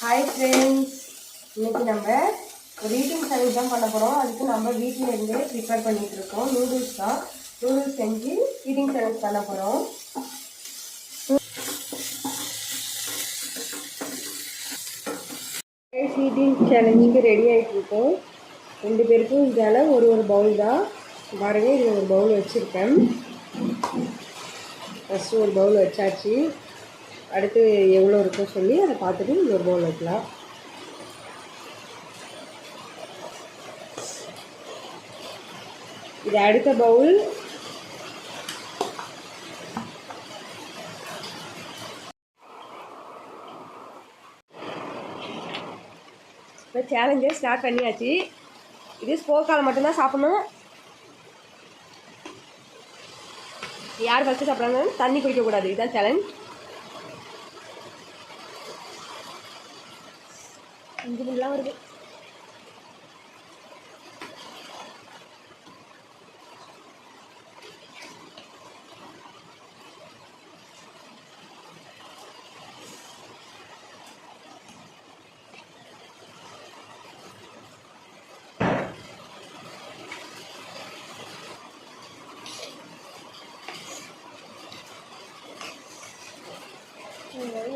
Hi friends, இன்னைக்கு நம்ம ஒரு ஈட்டிங் சேலஞ்ச் தான் பண்ண போகிறோம். அதுக்கு நம்ம வீட்டிலேருந்தே ப்ரிப்பேர் பண்ணிகிட்டு இருக்கோம். நூடுல்ஸ் தான். நூடுல்ஸ் செஞ்சு ஈட்டிங் சேலஞ்ச் பண்ண போகிறோம். ஈட்டிங் சேலஞ்சுக்கு ரெடி ஆகிட்டு இருக்கோம். 2 பேருக்கும் இதால் ஒரு பவுல் தான். பாருங்க, இதில் ஒரு பவுல் வச்சுருக்கேன். ஃபஸ்ட்டு ஒரு பவுல் வச்சாச்சு. அடுத்து எவ்வளோ இருக்குன்னு சொல்லி அதை பார்த்துட்டு இன்னொரு பவுல் வைக்கலாம். இது அடுத்த பவுல். இப்போ சேலஞ்சை ஸ்டார்ட் பண்ணியாச்சு. இது ஸ்போக்கால் மட்டும்தான் சாப்பிடணும். யார் ஃபஸ்ட்டு சாப்பிட்றாங்க தண்ணி குடிக்கக்கூடாது. இதுதான் சேலஞ்ச். 5 மினிட்லாம் வருது.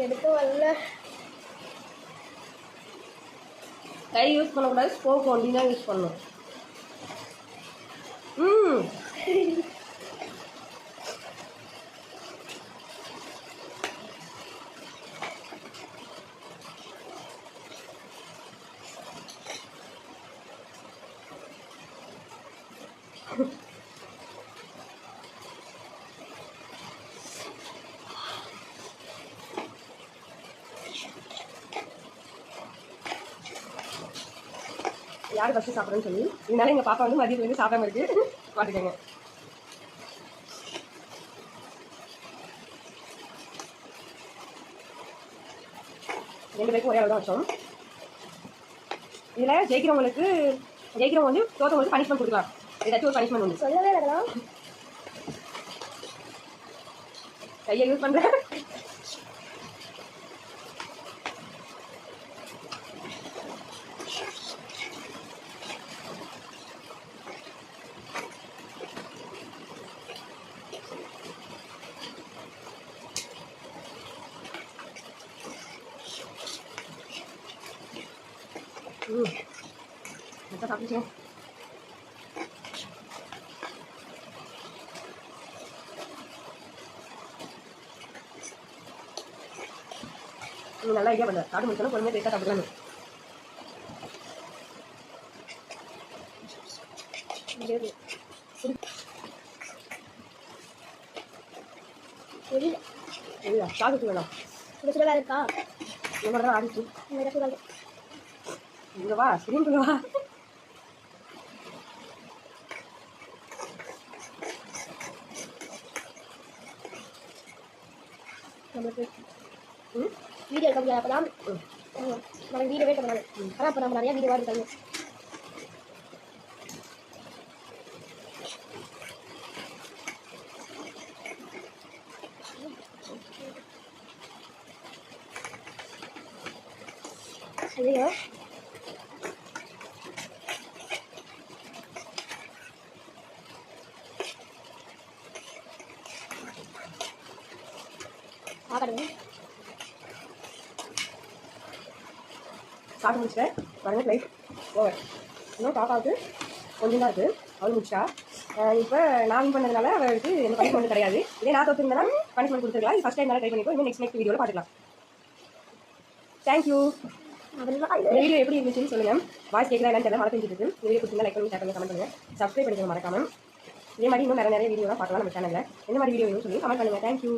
எடுத்து வரல. கை யூஸ் பண்ணக்கூடாது. ஸ்போக் ஒண்டி தான் யூஸ் பண்ணணும். யார் ஃபஸ்ட்டு சாப்பிட்றேன்னு சொல்லி இதனால எங்கள் பாப்பா வந்து மதியத்துலேருந்து சாப்பிடாம இருக்கு. பார்த்துக்கோங்க. ரெண்டு பேருக்கும் ஒரே அளவு தான் வச்சோம். இதில் ஜெயிக்கிறவங்க வந்து தோற்றவங்களுக்கு பனிஷ்மெண்ட் கொடுக்கலாம். ஏதாச்சும் ஒரு பனிஷ்மெண்ட் உண்டு. சொல்லவே இல்லைங்களா? கையை யூஸ் பண்ணுறேன். சாப்பிடுச்சேன். நல்லா ஐடியா பண்ண. சாப்பிட்டு முடிச்சோன்னா பொறுமையாக டேஸ்ட்டாக சாப்பிடலாம். சாப்பிட்டு வேணாம். சுடா இருக்கா? இந்த மாதிரி தான் ஆடிச்சு. இங்கே வா, ஸ்க்ரீனுக்குள்ள வா. வீடியோ எடுக்க முடியாது. அப்போதான் நம்ம வீடியோவே எடுக்க முடியாது. ஆனால் இப்போ நம்ம நிறையா வீடியோவாக இருக்காங்க. ஐயோ, சாப்பிட்டு முடிச்சிட்டேன். பாருங்க, ஃப்ளைட் ஓவர். இன்னும் பாப்பாவுக்கு கொஞ்சம் தான் இருக்குது. அவள் முடிச்சா. இப்போ நான் பண்ணதுனால அவளுக்கு எந்த பனிஷ்மெண்ட் கிடையாது. இதே நான் தோற்றுருந்தேன்னா பனிஷ்மெண்ட் கொடுத்துருக்கலாம். இது ஃபஸ்ட் டைம் ட்ரை பண்ணிப்போம். இன்னும் நெக்ஸ்ட் வீடியோவில் பார்த்துக்கலாம். தேங்க்யூ. வீடியோ எப்படி இருந்துச்சுன்னு சொல்லுங்கள். வாய்ஸ் கேட்குறா என்னன்னு தெரியல. மழை பெஞ்சிட்டு இருக்கு. வீடியோ கொடுத்துருந்தா லைக் பண்ணி ஷேர் பண்ணி கமெண்ட் பண்ணுங்கள். சப்ஸ்கிரைப் பண்ணிக்கணும் மறக்காமல். இதே மாதிரி இன்னும் நிறைய வீடியோலாம் பார்க்கலாம் நம்ம சேனலில். என்ன மாதிரி வீடியோ வேணும்னு சொல்லி கமெண்ட் பண்ணுங்கள். தேங்க்யூ.